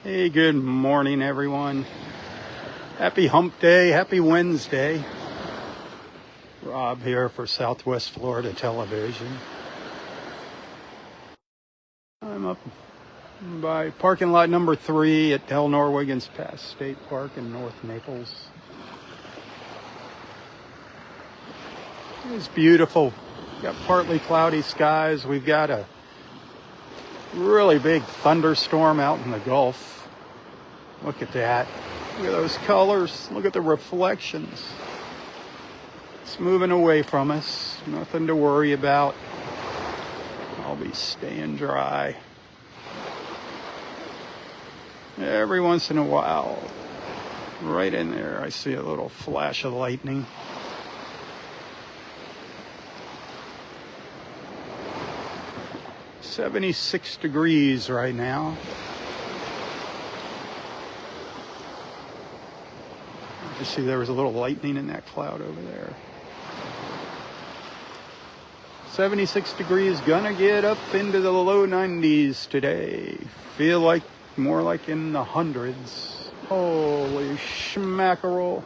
Hey, good morning, everyone. Happy hump day, happy Wednesday. Rob here for Southwest Florida Television. I'm up by parking lot number 3 at Delnor-Wiggins Pass State Park in North Naples. It's beautiful. Got partly cloudy skies. We've got a really big thunderstorm out in the Gulf. Look at that. Look at those colors. Look at the reflections. It's moving away from us. Nothing to worry about. I'll be staying dry. Every once in a while, right in there, I see a little flash of lightning. "76 degrees right now. You see there was a little lightning in that cloud over there. 76 degrees, gonna get up into the low 90s today. Feel like more like in the hundreds. Holy schmackerel.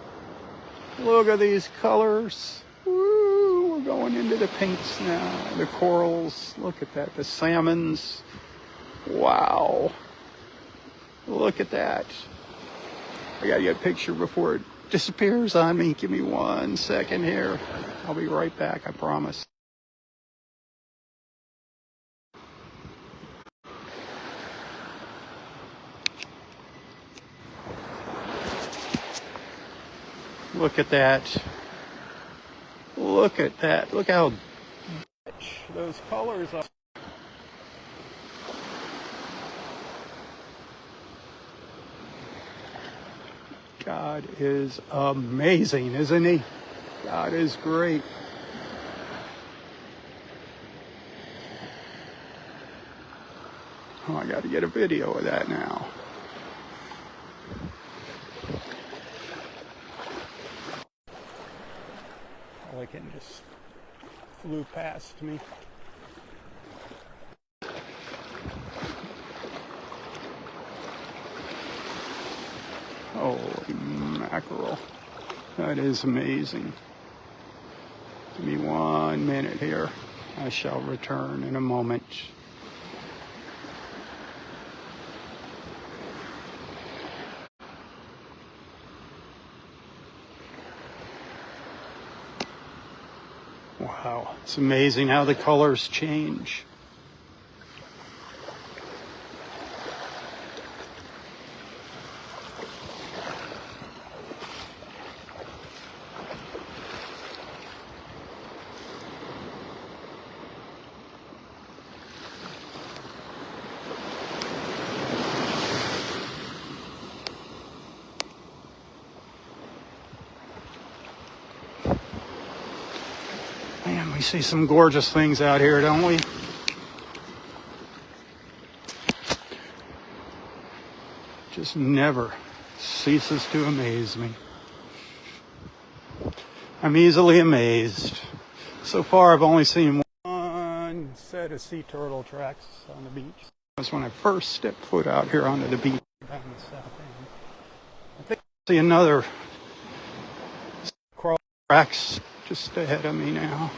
Look at these colors. Woo, we're going into the pinks now. The corals, look at that. The salmons. Wow. Look at that. I gotta get a picture before it disappears on me. Give me 1 second here. I'll be right back, I promise. Look at that. Look at that. Look how rich those colors are. God is amazing, isn't he? God is great. Oh, I got to get a video of that now. Pelican just flew past me. Holy mackerel. That is amazing. Give me 1 minute here. I shall return in a moment. Wow, it's amazing how the colors change. Man, we see some gorgeous things out here, don't we? Just never ceases to amaze me. I'm easily amazed. So far, I've only seen one set of sea turtle tracks on the beach. That's when I first stepped foot out here onto the beach down the south end. I think I see another coral tracks just ahead of me now.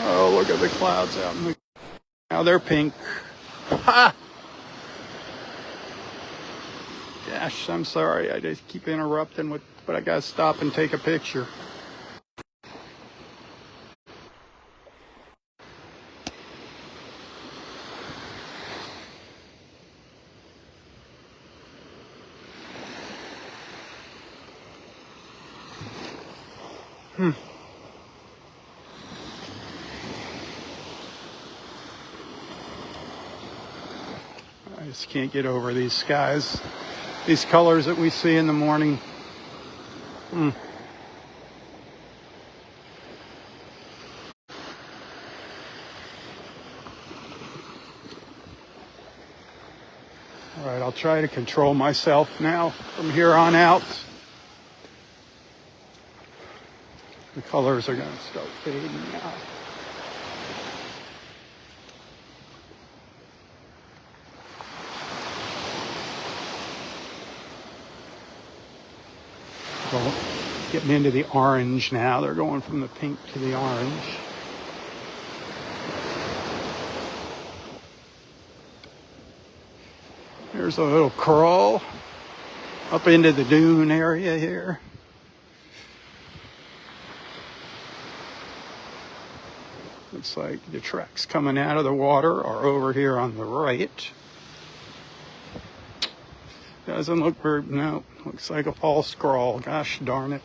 Oh, look at the clouds out in the... Now they're pink. Ha! Gosh, I'm sorry. I just keep interrupting, but I gotta stop and take a picture. I just can't get over these skies, these colors that we see in the morning. All right, I'll try to control myself now from here on out. The colors are going to start fading now. Getting into the orange now. They're going from the pink to the orange. There's a little crawl up into the dune area here. Looks like the tracks coming out of the water are over here on the right. Doesn't look very, no, looks like a false crawl. Gosh darn it.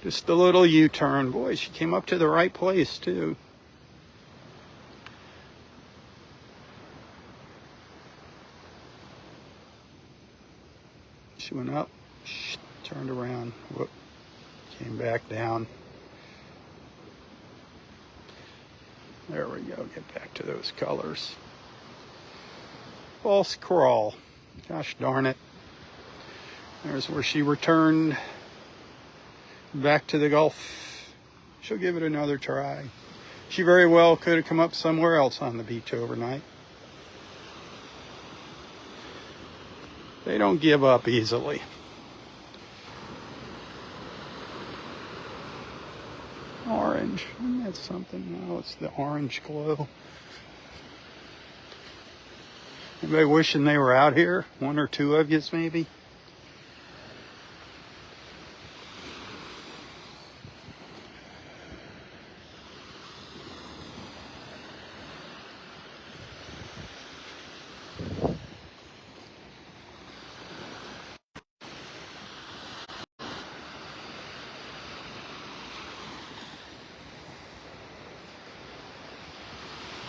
Just a little U-turn. Boy, she came up to the right place too. She went up, turned around, whoop, came back down. There we go, get back to those colors. False crawl. Gosh darn it. There's where she returned back to the Gulf. She'll give it another try. She very well could have come up somewhere else on the beach overnight. They don't give up easily. Orange. Isn't that something? No, it's the orange glow. Anybody wishing they were out here? One or two of yous, maybe?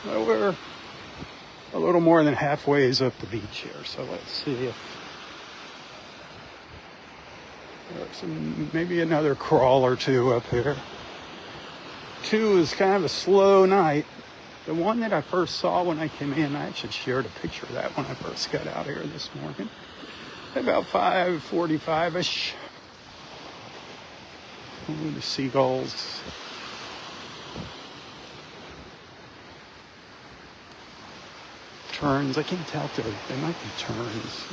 Well, we're a little more than halfway up the beach here, so let's see if there's maybe another crawl or two up here. 2 is kind of a slow night. The one that I first saw when I came in, I actually shared a picture of that when I first got out here this morning. About 5:45-ish. Ooh, the seagulls. Turns. I can't tell if they might be terns.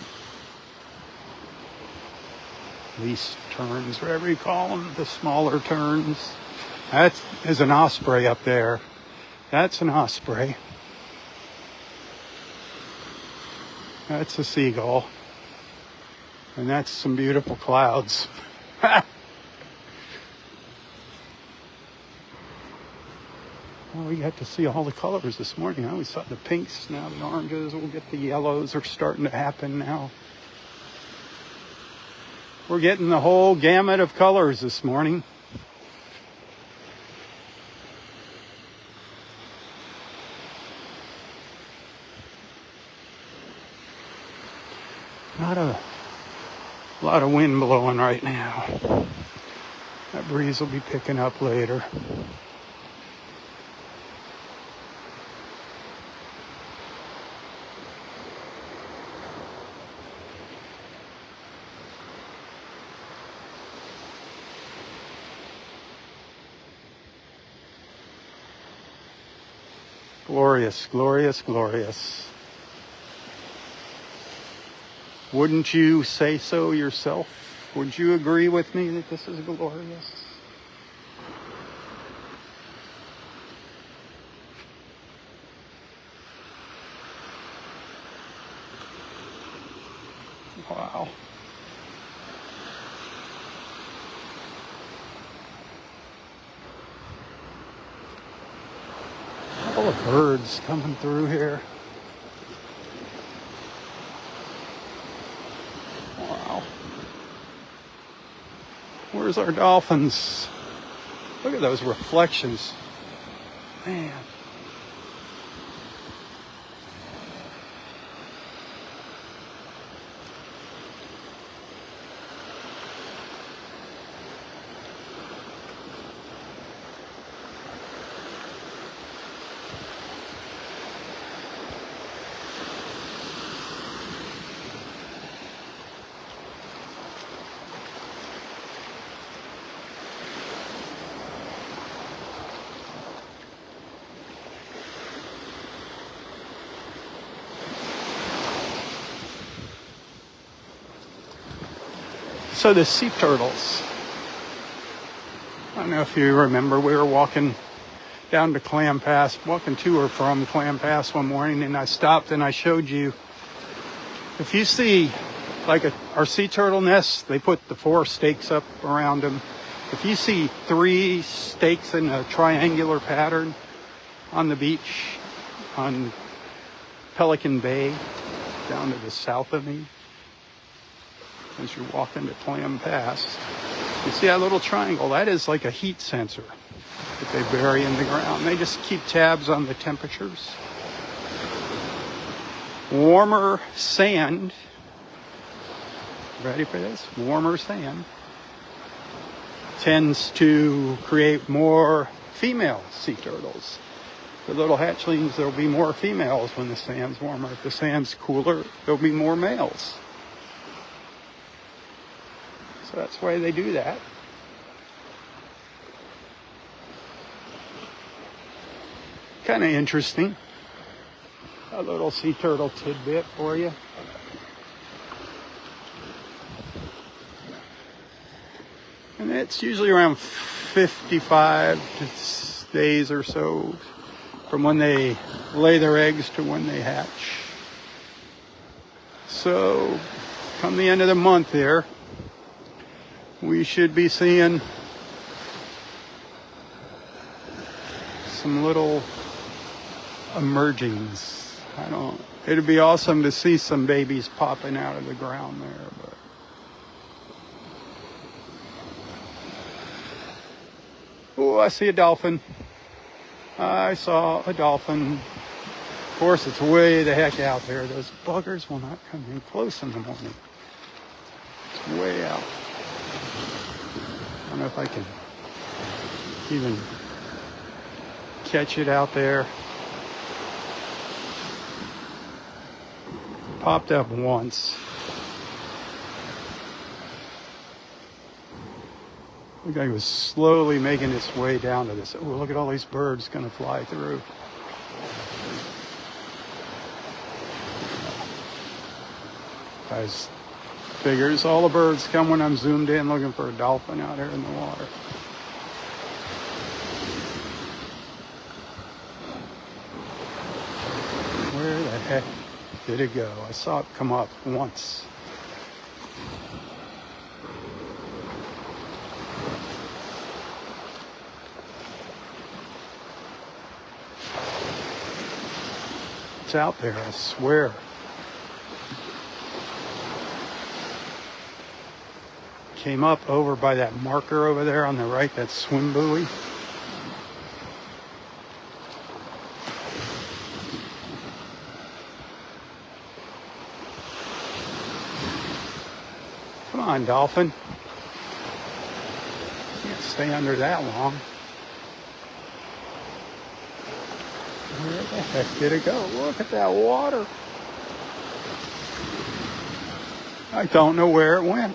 Least terns, whatever you call them, the smaller terns. That is an osprey up there. That's an osprey. That's a seagull. And that's some beautiful clouds. Well, we got to see all the colors this morning. I always saw the pinks, now the oranges. We'll get the yellows are starting to happen now. We're getting the whole gamut of colors this morning. Not a lot of wind blowing right now. That breeze will be picking up later. Glorious, glorious, glorious. Wouldn't you say so yourself? Would you agree with me that this is glorious? Wow. All the birds coming through here. Wow. Where's our dolphins? Look at those reflections. Man. So the sea turtles. I don't know if you remember, we were walking down to Clam Pass, walking to or from Clam Pass one morning, and I stopped and I showed you, if you see like our sea turtle nests, they put the 4 stakes up around them. If you see 3 stakes in a triangular pattern on the beach on Pelican Bay, down to the south of me, as you're walking to Clam Pass, you see that little triangle? That is like a heat sensor that they bury in the ground. They just keep tabs on the temperatures. Warmer sand, ready for this? Warmer sand tends to create more female sea turtles. The little hatchlings, there'll be more females when the sand's warmer. If the sand's cooler, there'll be more males. So that's why they do that. Kind of interesting. A little sea turtle tidbit for you. And it's usually around 55 days or so from when they lay their eggs to when they hatch. So come the end of the month here, we should be seeing some little emergings. It'd be awesome to see some babies popping out of the ground there, but oh, I see a dolphin. I saw a dolphin. Of course, it's way the heck out there. Those buggers will not come in close in the morning. It's way out. I don't know if I can even catch it out there. Popped up once. Looked like it was slowly making its way down to this. Oh, look at all these birds gonna fly through. I figures all the birds come when I'm zoomed in looking for a dolphin out here in the water. Where the heck did it go? I saw it come up once. It's out there, I swear. Came up over by that marker over there on the right, that swim buoy. Come on, dolphin. Can't stay under that long. Where the heck did it go? Look at that water. I don't know where it went.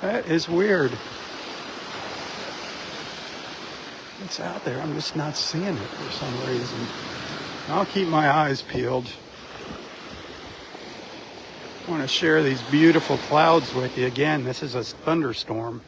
That is weird. It's out there. I'm just not seeing it for some reason. I'll keep my eyes peeled. I want to share these beautiful clouds with you. Again, this is a thunderstorm.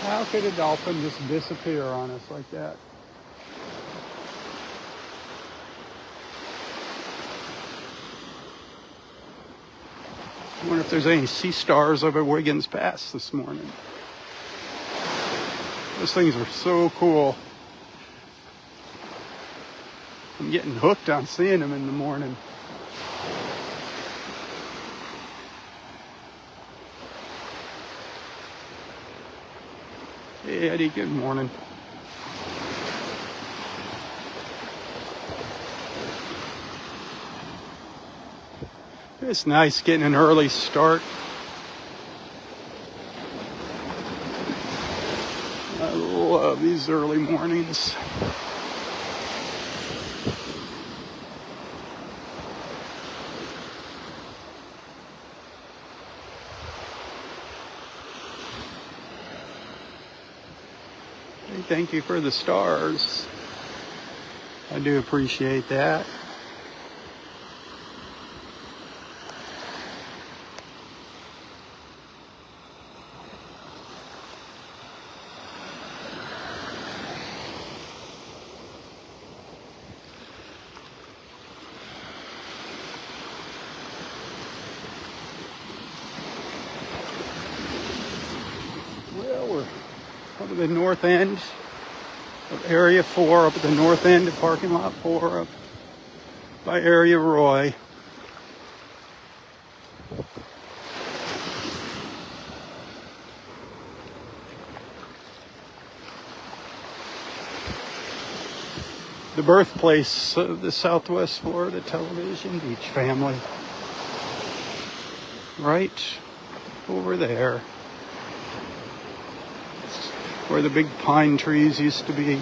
How could a dolphin just disappear on us like that? I wonder if there's any sea stars over Wiggins Pass this morning. Those things are so cool. I'm getting hooked on seeing them in the morning. Hey Eddie, good morning. It's nice getting an early start. these early mornings. Hey, thank you for the stars. I do appreciate that. Well, we're up at the north end of Area 4, up at the north end of parking lot 4, up by Area Roy. The birthplace of the Southwest Florida Television Beach family. Right over there. Where the big pine trees used to be.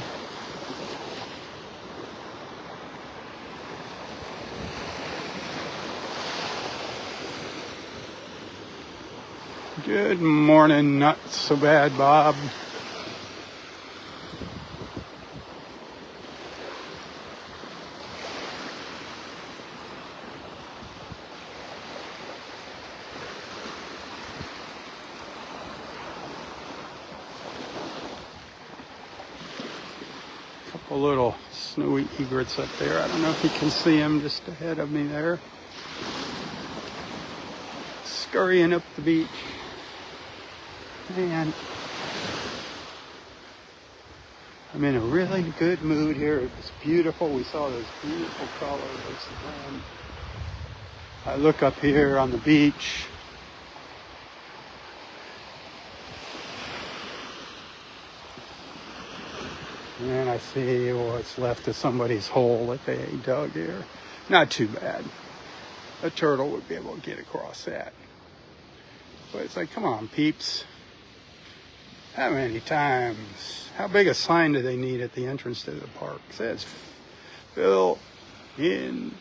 Good morning, not so bad, Bob. Couple little snowy egrets up there. I don't know if you can see them just ahead of me there. Scurrying up the beach. Man, I'm in a really good mood here. It's beautiful. We saw those beautiful colors. And I look up here on the beach. And I see what's left of somebody's hole that they dug here. Not too bad. A turtle would be able to get across that. But it's like, come on, peeps. How many times? How big a sign do they need at the entrance to the park? It says, fill in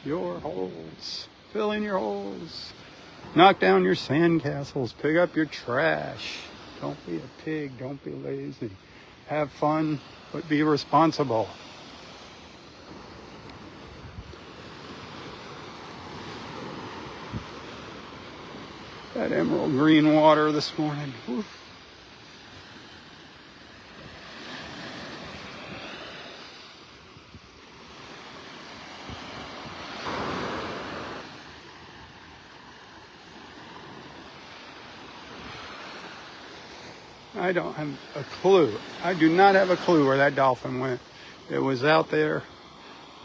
your holes. Fill in your holes. Knock down your sandcastles. Pick up your trash. Don't be a pig. Don't be lazy. Have fun, but be responsible. That emerald green water this morning. Whew. I don't have a clue. I do not have a clue where that dolphin went. It was out there.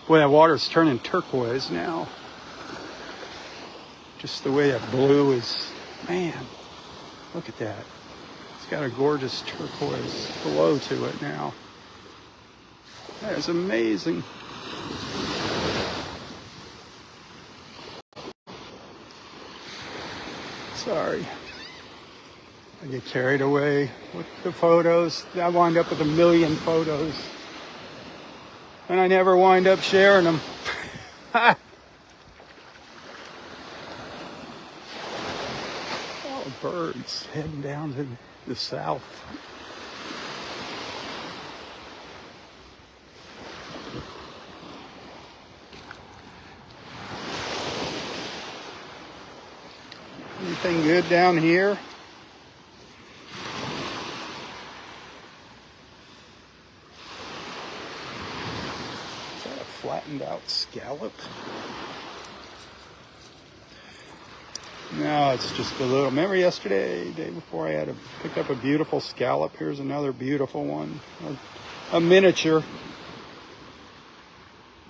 Boy, that water's turning turquoise now. Just the way that blue is. Man, look at that. It's got a gorgeous turquoise glow to it now. That is amazing. Sorry. I get carried away with the photos. I wind up with a million photos. And I never wind up sharing them. Oh, birds heading down to the south. Anything good down here? Flattened out scallop. No, it's just a little. Remember yesterday, day before, I picked up a beautiful scallop. Here's another beautiful one, a miniature.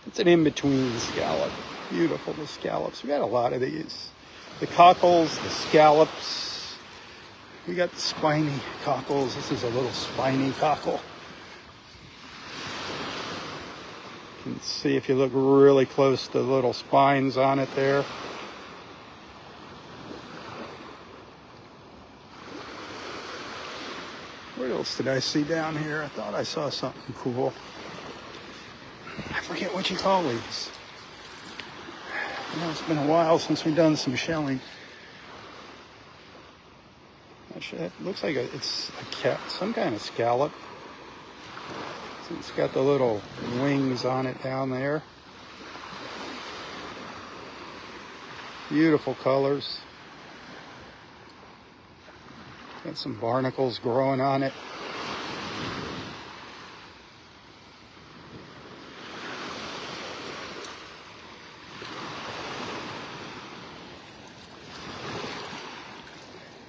It's an in-between scallop. Beautiful, the scallops. We got a lot of these. The cockles, the scallops. We got the spiny cockles. This is a little spiny cockle. You can see if you look really close, the little spines on it there. Where do else did I see down here? I thought I saw something cool. I forget what you call these. You know, it's been a while since we've done some shelling. Actually, it looks like it's some kind of scallop. It's got the little wings on it down there. Beautiful colors. Got some barnacles growing on it.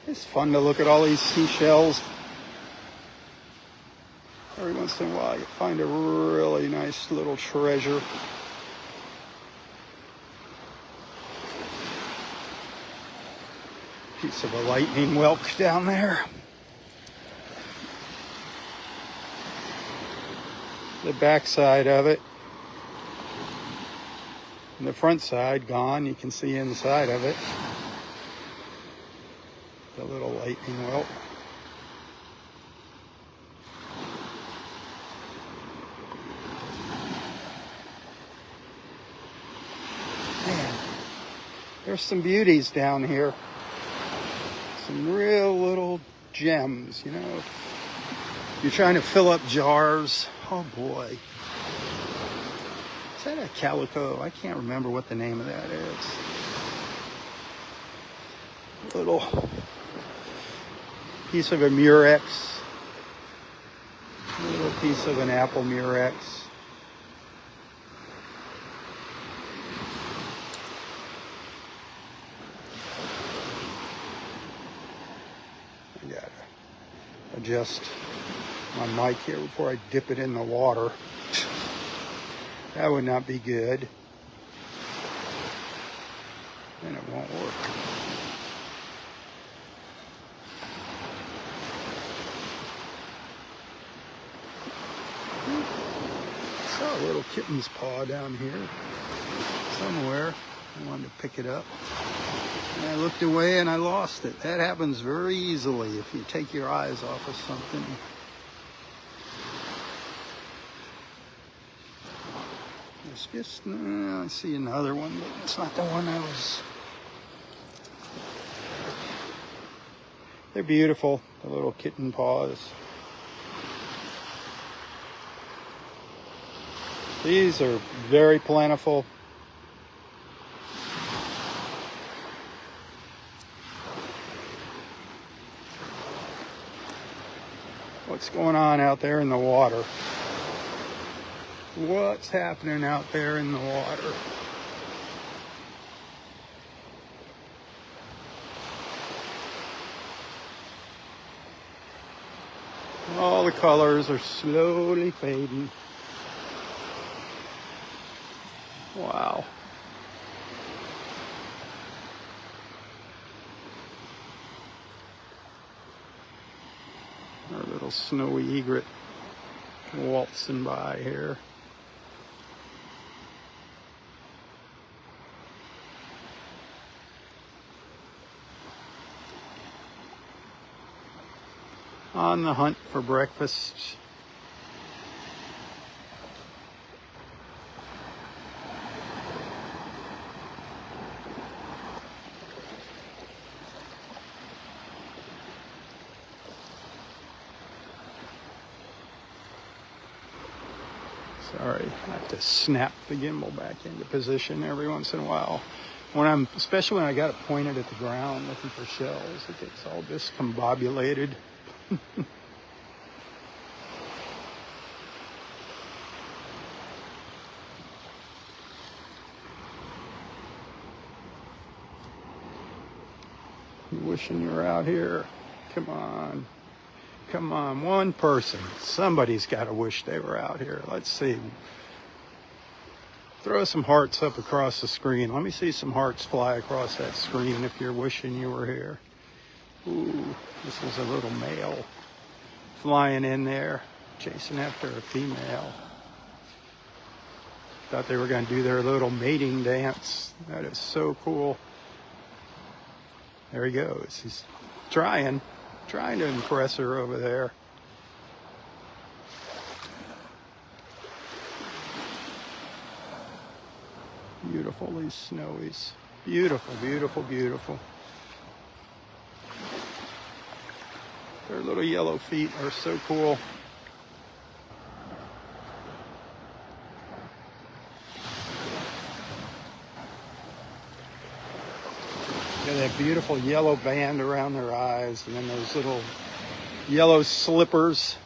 It's fun to look at all these seashells. Every once in a while you find a really nice little treasure. Piece of a lightning whelk down there. The back side of it. And the front side gone. You can see inside of it. The little lightning whelk. Man, there's some beauties down here. Some real little gems, you know. You're trying to fill up jars. Oh boy. Is that a calico? I can't remember what the name of that is. Little piece of a murex. A little piece of an apple murex. I gotta adjust my mic here before I dip it in the water. That would not be good. And it won't work. I saw a little kitten's paw down here somewhere. I wanted to pick it up. And I looked away and I lost it. That happens very easily if you take your eyes off of something. It's just, I see another one, but it's not the one I was. They're beautiful, the little kitten paws. These are very plentiful. What's going on out there in the water? What's happening out there in the water? All the colors are slowly fading. Wow. Our little snowy egret waltzing by here. On the hunt for breakfast. Sorry, I have to snap the gimbal back into position every once in a while. Especially when I got it pointed at the ground looking for shells, it gets all discombobulated. You wishing you were out here? Come on. Come on, one person. Somebody's got to wish they were out here. Let's see. Throw some hearts up across the screen. Let me see some hearts fly across that screen if you're wishing you were here. Ooh, this is a little male flying in there, chasing after a female. Thought they were going to do their little mating dance. That is so cool. There he goes. He's trying to impress her over there. Beautiful, these snowies. Beautiful, beautiful, beautiful. Their little yellow feet are so cool. Got that beautiful yellow band around their eyes, and then those little yellow slippers.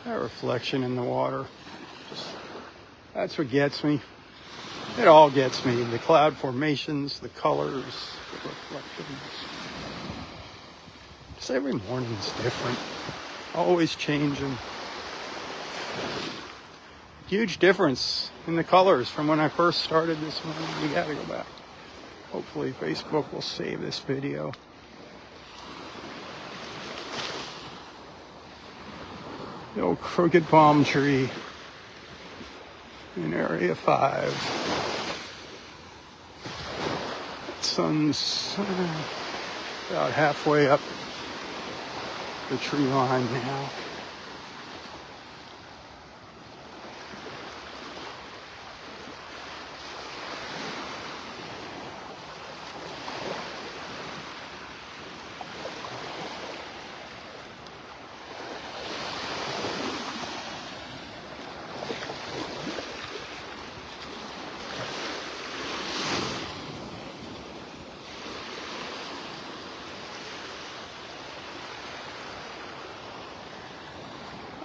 That reflection in the water, that's what gets me. It all gets me. The cloud formations, the colors, the reflections. Just every morning's different. Always changing. Huge difference in the colors from when I first started this morning. We gotta go back. Hopefully Facebook will save this video. The old crooked palm tree in Area 5. Sun's about halfway up the tree line now.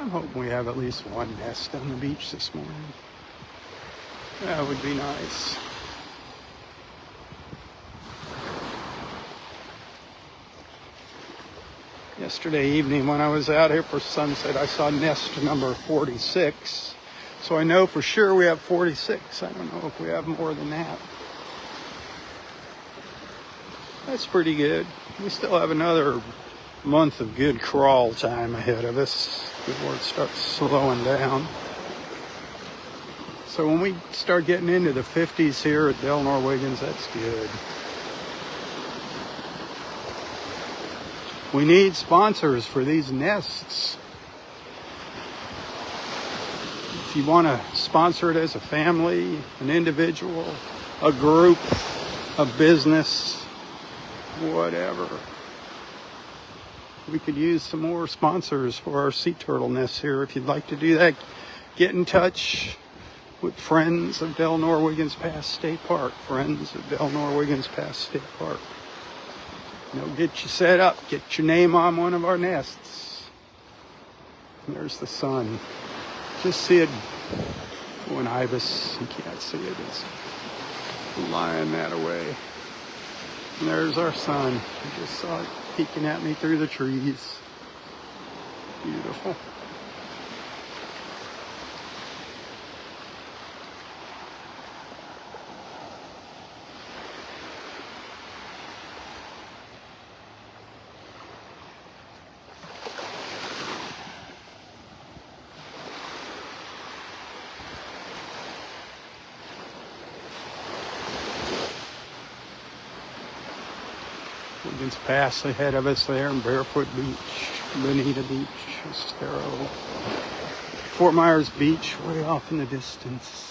I'm hoping we have at least one nest on the beach this morning. That would be nice. Yesterday evening when I was out here for sunset, I saw nest number 46. So I know for sure we have 46. I don't know if we have more than that. That's pretty good. We still have another month of good crawl time ahead of us before it starts slowing down. So when we start getting into the 50s here at Delnor-Wiggins, that's good. We need sponsors for these nests. If you want to sponsor it as a family, an individual, a group, a business, whatever. We could use some more sponsors for our sea turtle nests here. If you'd like to do that, get in touch with friends of Delnor-Wiggins Pass State Park. Friends of Delnor-Wiggins Pass State Park. They'll get you set up, get your name on one of our nests. And there's the sun. Just see it. Oh, an ibis. You can't see it. It's flying that away. And there's our sun. I just saw it peeking at me through the trees. Beautiful. Wiggins Pass ahead of us there, and Barefoot Beach, Bonita Beach, Estero, Fort Myers Beach, way off in the distance.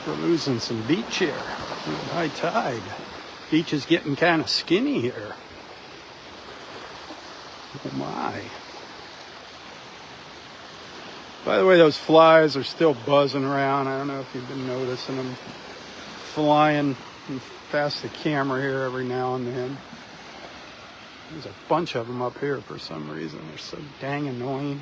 We're losing some beach here. High tide. Beach is getting kind of skinny here. Oh my. By the way, those flies are still buzzing around. I don't know if you've been noticing them flying past the camera here every now and then. There's a bunch of them up here for some reason. They're so dang annoying.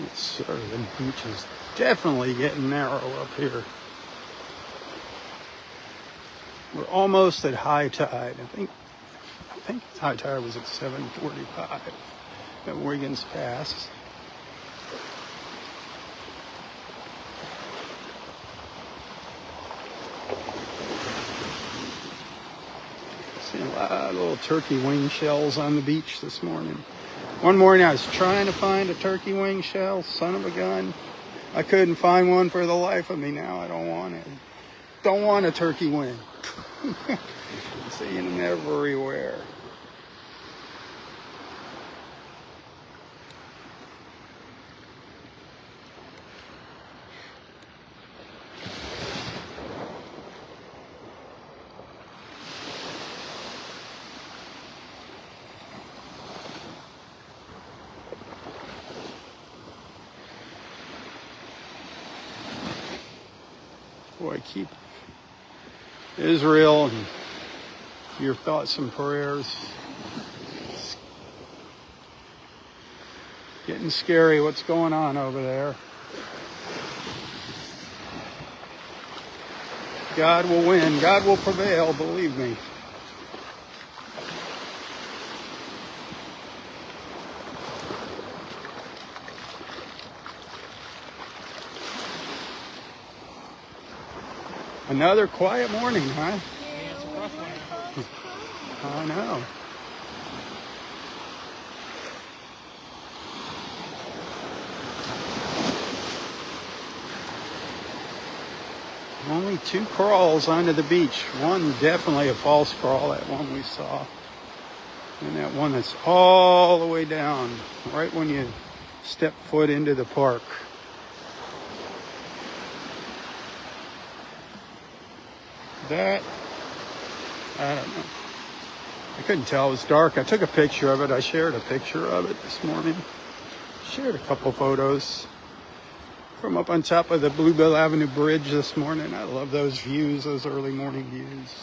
Yes, sir. The beach is definitely getting narrow up here. We're almost at high tide. I think high tide was at 7:45 at Wiggins Pass. Seen a lot of little turkey wing shells on the beach this morning. One morning I was trying to find a turkey wing shell, son of a gun. I couldn't find one for the life of me now. I don't want it. Don't want a turkey wing. Seeing them everywhere. Boy, keep Israel and your thoughts and prayers. It's getting scary what's going on over there. God will win. God will prevail, believe me. Another quiet morning, huh? Yeah, it's a rough one. I know. Only 2 crawls onto the beach. One definitely a false crawl, that one we saw. And that one that's all the way down, right when you step foot into the park. That, I don't know. I couldn't tell, it was dark. I took a picture of it. I shared a picture of it this morning. Shared a couple photos from up on top of the Bluebell Avenue Bridge this morning. I love those views, those early morning views.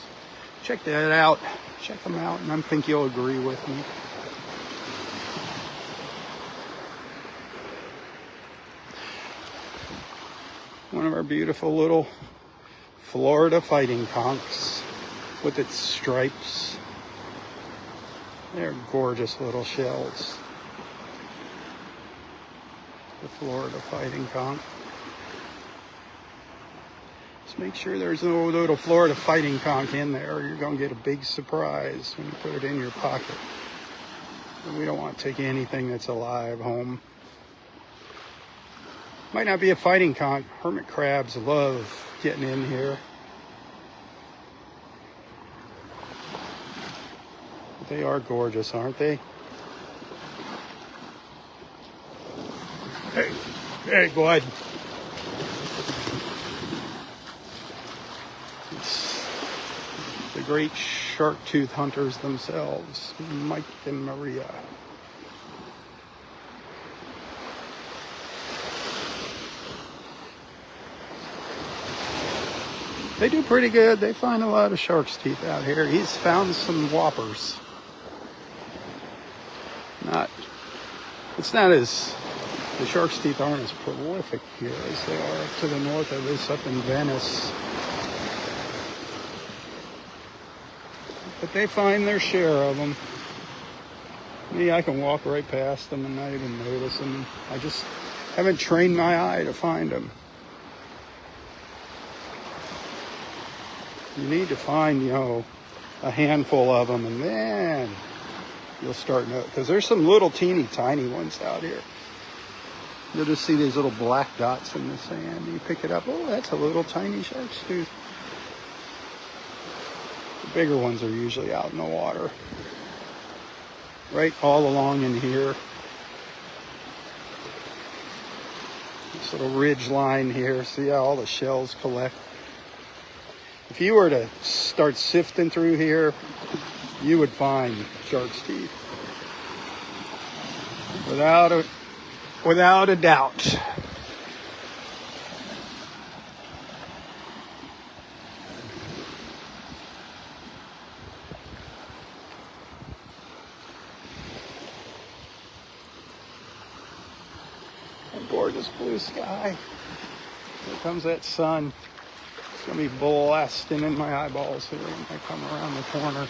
Check that out. Check them out, and I think you'll agree with me. One of our beautiful little Florida fighting conchs with its stripes. They're gorgeous little shells. The Florida fighting conch. Just make sure there's no little Florida fighting conch in there, or you're going to get a big surprise when you put it in your pocket. And we don't want to take anything that's alive home. Might not be a fighting conch. Hermit crabs love getting in here. But they are gorgeous, aren't they? Hey, bud. It's the great shark tooth hunters themselves, Mike and Maria. They do pretty good. They find a lot of shark's teeth out here. He's found some whoppers. The shark's teeth aren't as prolific here as they are up to the north of us, up in Venice. But they find their share of them. Me, I can walk right past them and not even notice them. I just haven't trained my eye to find them. You need to find, a handful of them, and then you'll start noticing. Because there's some little teeny tiny ones out here. You'll just see these little black dots in the sand. You pick it up. Oh, that's a little tiny shark's tooth. The bigger ones are usually out in the water. Right all along in here. This little ridge line here. See how all the shells collect? If you were to start sifting through here, you would find shark's teeth. Without a doubt. A gorgeous blue sky. Here comes that sun. It's gonna be blasting in my eyeballs here when I come around the corner.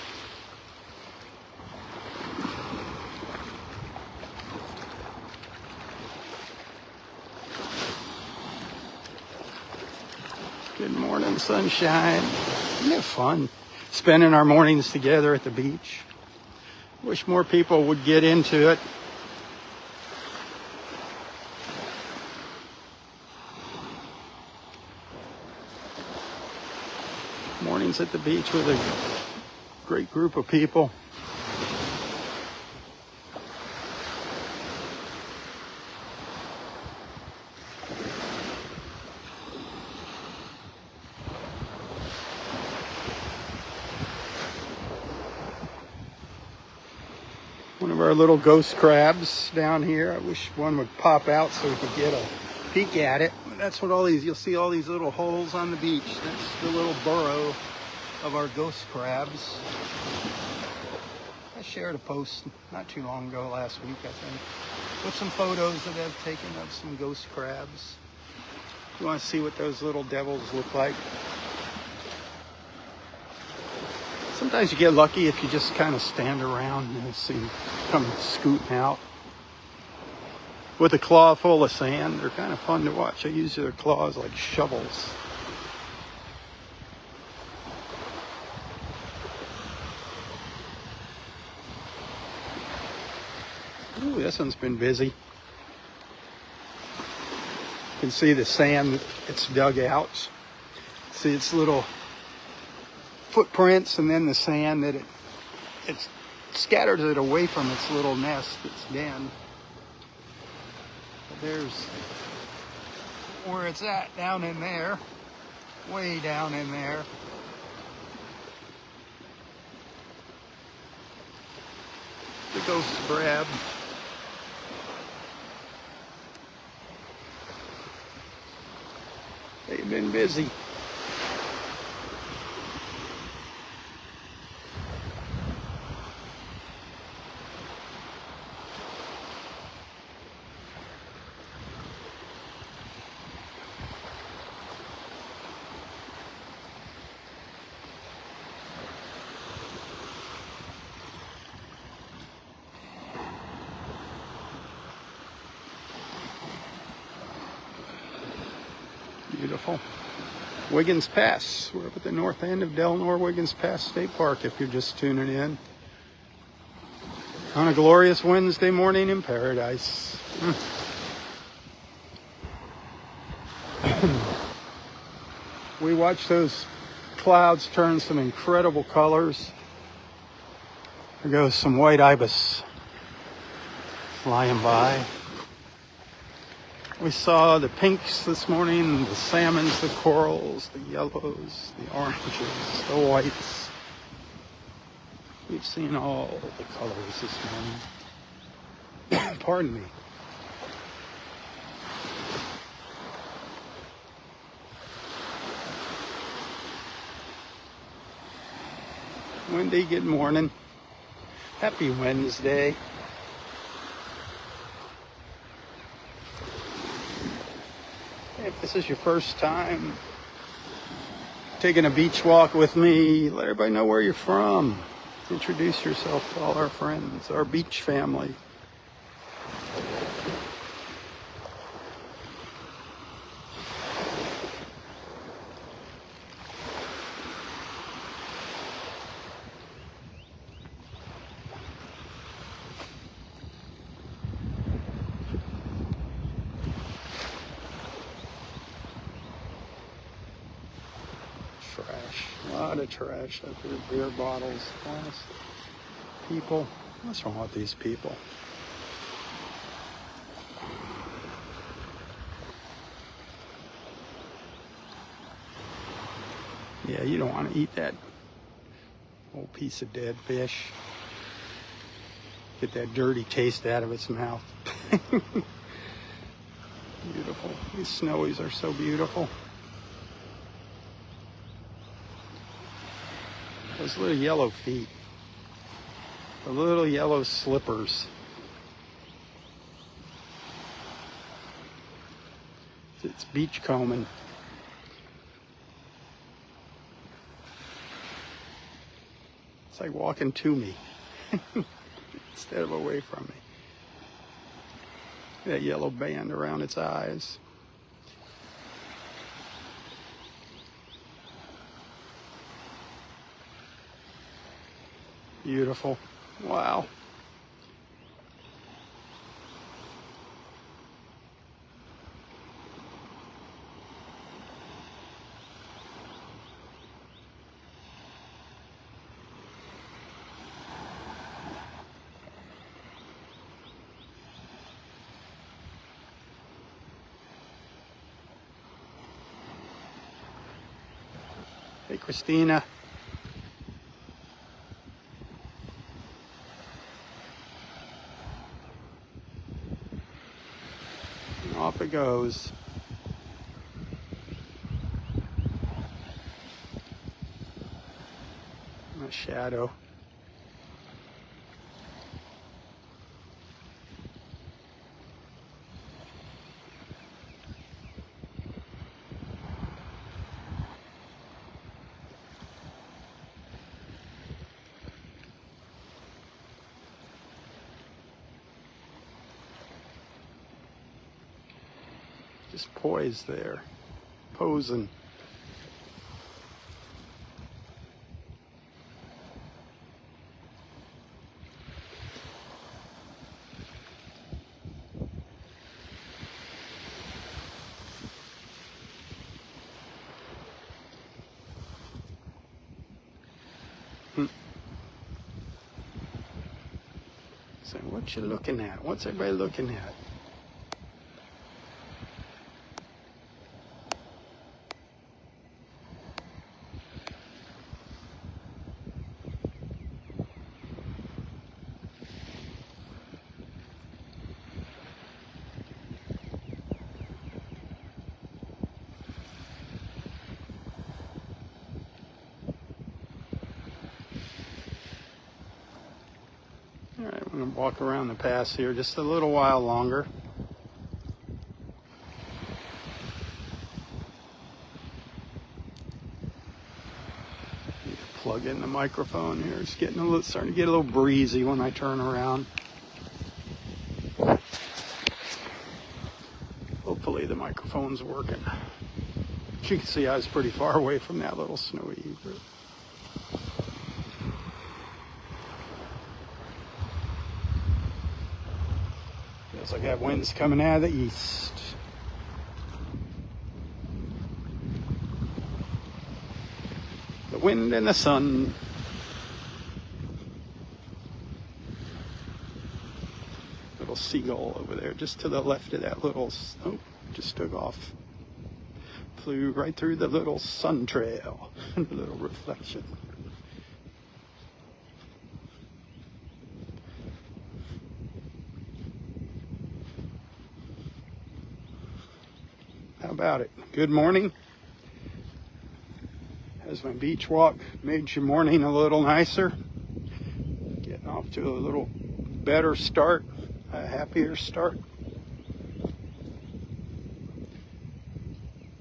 Good morning, sunshine. Isn't it fun spending our mornings together at the beach? Wish more people would get into it. Mornings at the beach with a great group of people. One of our little ghost crabs down here. I wish one would pop out so we could get a peek at it. That's what all these, you'll see all these little holes on the beach. That's the little burrow of our ghost crabs. I shared a post not too long ago, last week I think, with some photos that I've taken of some ghost crabs. You want to see what those little devils look like? Sometimes you get lucky if you just kind of stand around and see them come scooting out. With a claw full of sand, they're kind of fun to watch. They use their claws like shovels. Ooh, this one's been busy. You can see the sand it's dug out. See its little footprints and then the sand that it scatters it away from its little nest, its den. There's where it's at, down in there, way down in there. The ghost crab. They've been busy. Beautiful. Wiggins Pass. We're up at the north end of Delnor-Wiggins Pass State Park if you're just tuning in. On a glorious Wednesday morning in paradise. We watched those clouds turn some incredible colors. There goes some white ibis flying by. We saw the pinks this morning, the salmons, the corals, the yellows, the oranges, the whites. We've seen all the colors this morning. Pardon me. Wendy, good morning. Happy Wednesday. If this is your first time taking a beach walk with me, let everybody know where you're from. Introduce yourself to all our friends, our beach family. Trash. A lot of trash up here. Beer bottles, glass. People. What's wrong with these people? Yeah, you don't want to eat that old piece of dead fish. Get that dirty taste out of its mouth. Beautiful. These snowies are so beautiful. Those little yellow feet. The little yellow slippers. It's beach combing. It's like walking to me instead of away from me. That yellow band around its eyes. Beautiful. Wow. Hey, Christina. And off it goes. A shadow. Just poised there, posing. So what you looking at? What's everybody looking at? All right, we're going to walk around the pass here just a little while longer. Need to plug in the microphone here. It's getting starting to get a little breezy when I turn around. Hopefully the microphone's working. As you can see, I was pretty far away from that little snowy egret. Feels like that wind's coming out of the east. The wind and the sun. Little seagull over there, just to the left of that little, oh, just took off. Flew right through the little sun trail, the little reflection. How about it? Good morning. Has my beach walk made your morning a little nicer? Getting off to a little better start, a happier start.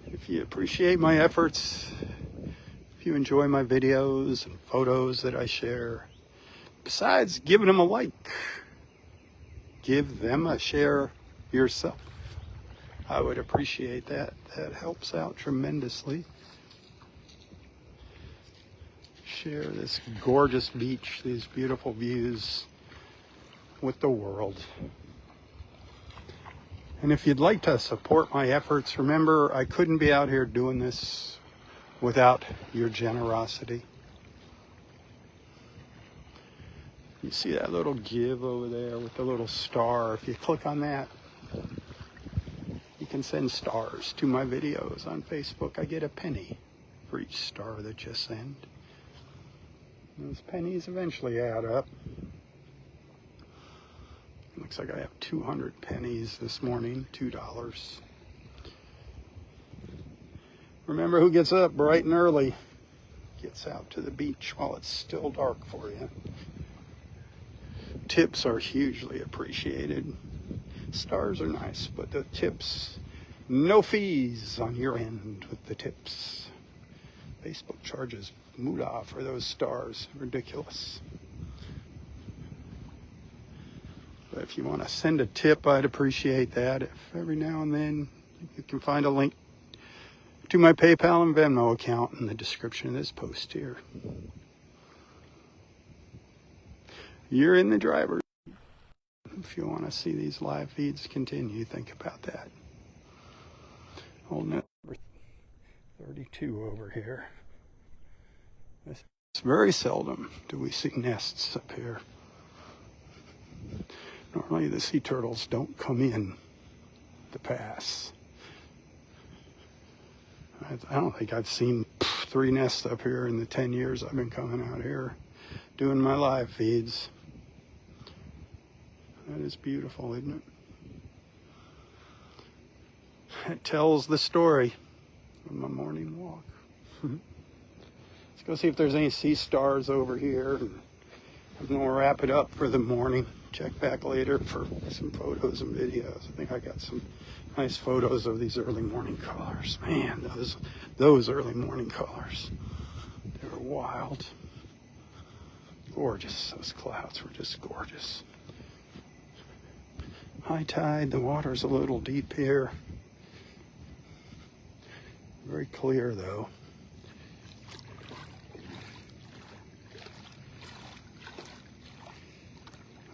If you appreciate my efforts, if you enjoy my videos and photos that I share, besides giving them a like, give them a share yourself. I would appreciate that. That helps out tremendously. Share this gorgeous beach, these beautiful views with the world. And if you'd like to support my efforts, remember I couldn't be out here doing this without your generosity. You see that little give over there with the little star? If you click on that, you can send stars to my videos on Facebook. I get a penny for each star that you send. Those pennies eventually add up. Looks like I have 200 pennies this morning, $2. Remember who gets up bright and early, gets out to the beach while it's still dark for you. Tips are hugely appreciated. Stars are nice, but the tips No fees on your end with the tips. Facebook charges moolah for those stars. Ridiculous. But if you want to send a tip, I'd appreciate that. If every now and then you can find a link to my PayPal and Venmo account in the description of this post here. You're in the driver's seat. If you want to see these live feeds continue, think about that. Old number 32 over here. It's very seldom do we see nests up here. Normally the sea turtles don't come in the pass. I don't think I've seen 3 nests up here in the 10 years I've been coming out here doing my live feeds. That is beautiful, isn't it? It tells the story of my morning walk. Let's go see if there's any sea stars over here. I'm going to wrap it up for the morning. Check back later for some photos and videos. I think I got some nice photos of these early morning colors. Man, those early morning colors. They were wild. Gorgeous. Those clouds were just gorgeous. High tide, the water's a little deep here. Very clear though.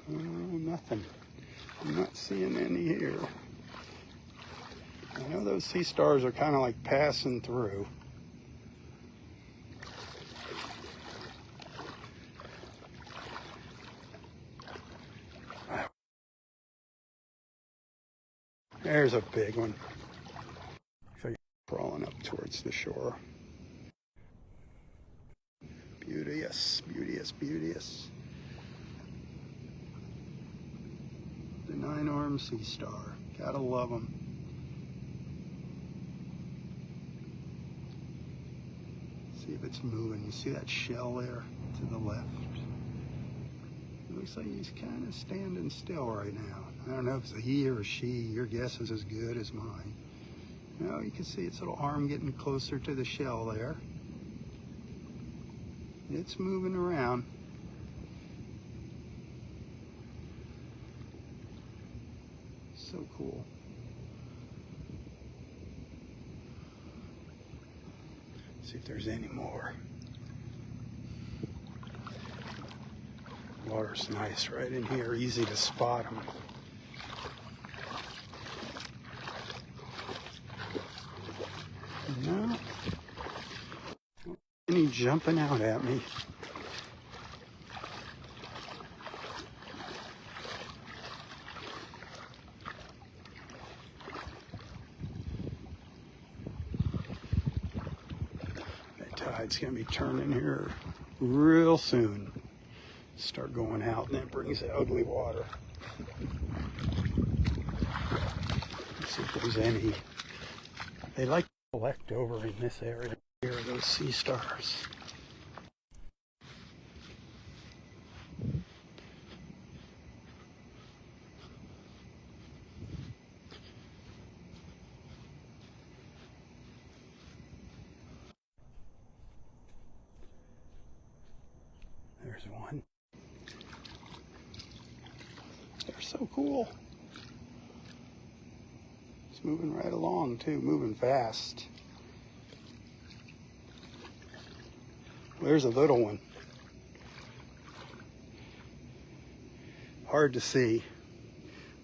Nothing. I'm not seeing any here. I know those sea stars are kind of like passing through. There's a big one. So you're crawling up towards the shore. Beauteous, beauteous, beauteous. The 9-armed sea star. Gotta love them. See if it's moving. You see that shell there to the left? It looks like he's kind of standing still right now. I don't know if it's a he or a she. Your guess is as good as mine. No, you can see its little arm getting closer to the shell there. It's moving around. So cool. See if there's any more. Water's nice right in here, easy to spot them. No, any jumping out at me. Tide's gonna be turning here real soon. Start going out, and that brings the ugly water. Let's see if there's any. They like to collect over in this area here, those sea stars. There's one. They're so cool. It's moving right along too, moving fast. There's a little one. Hard to see.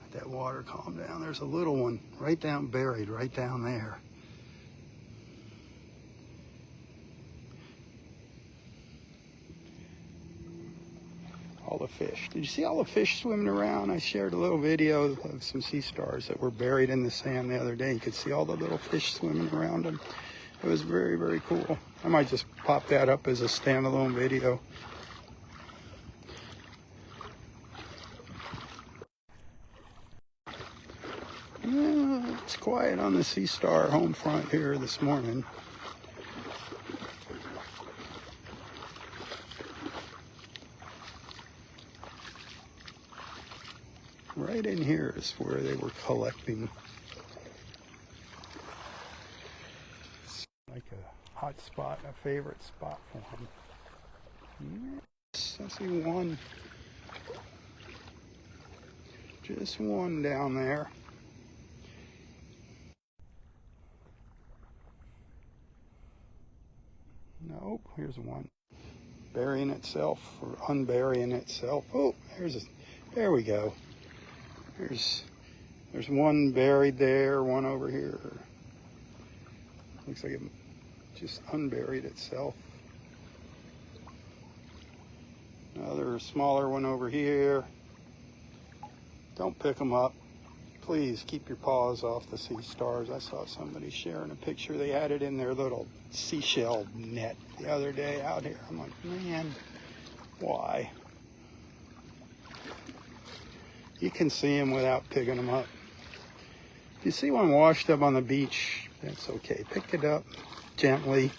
Let that water calm down. There's a little one right down, buried right down there. All the fish. Did you see all the fish swimming around? I shared a little video of some sea stars that were buried in the sand the other day. You could see all the little fish swimming around them. It was very, very cool. I might just pop that up as a standalone video. It's quiet on the sea star home front here this morning. Right in here is where they were collecting. like a hot spot, a favorite spot for him. Yes, I see one. Just one down there. Nope, here's one. Burying itself or unburying itself. Oh, there we go. There's one buried there, one over here. Looks like it just unburied itself. Another smaller one over here. Don't pick them up. Please keep your paws off the sea stars. I saw somebody sharing a picture. They had it in their little seashell net the other day out here. I'm like, man, why? You can see them without picking them up. If you see one washed up on the beach, that's okay. Pick it up gently.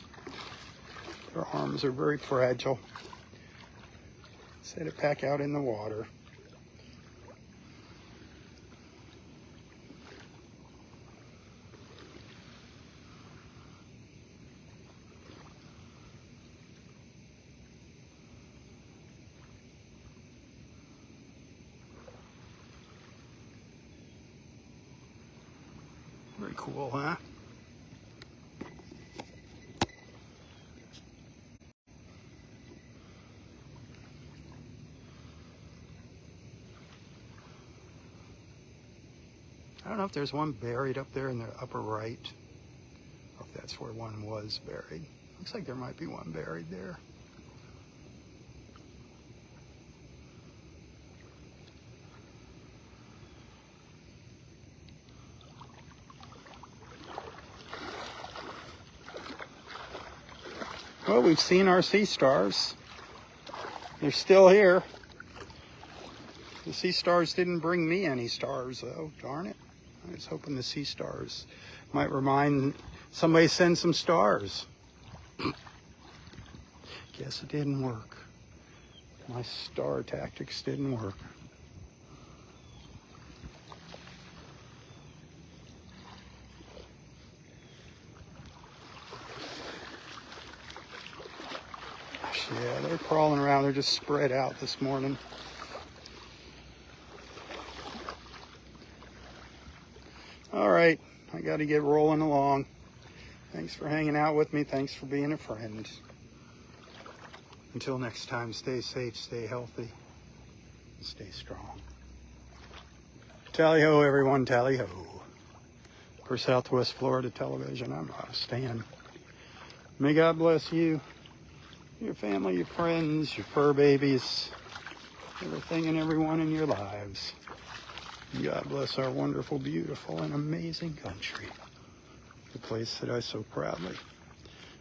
Their arms are very fragile. Set it back out in the water. Very cool, huh? I don't know if there's one buried up there in the upper right. Or if that's where one was buried. Looks like there might be one buried there. Well, we've seen our sea stars. They're still here. The sea stars didn't bring me any stars, though. Darn it. I was hoping the sea stars might remind somebody send some stars. Guess it didn't work. My star tactics didn't work. Yeah, they're crawling around. They're just spread out this morning. All right, I got to get rolling along. Thanks for hanging out with me. Thanks for being a friend. Until next time, stay safe, stay healthy, and stay strong. Tally-ho, everyone, tally-ho. For Southwest Florida Television, I'm Robb Stan. May God bless you, your family, your friends, your fur babies, everything and everyone in your lives. God bless our wonderful, beautiful, and amazing country. The place that I so proudly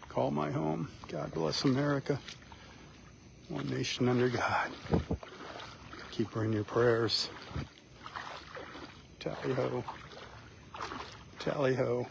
call my home. God bless America. One nation under God. Keep her in your prayers. Tally-ho. Tally-ho.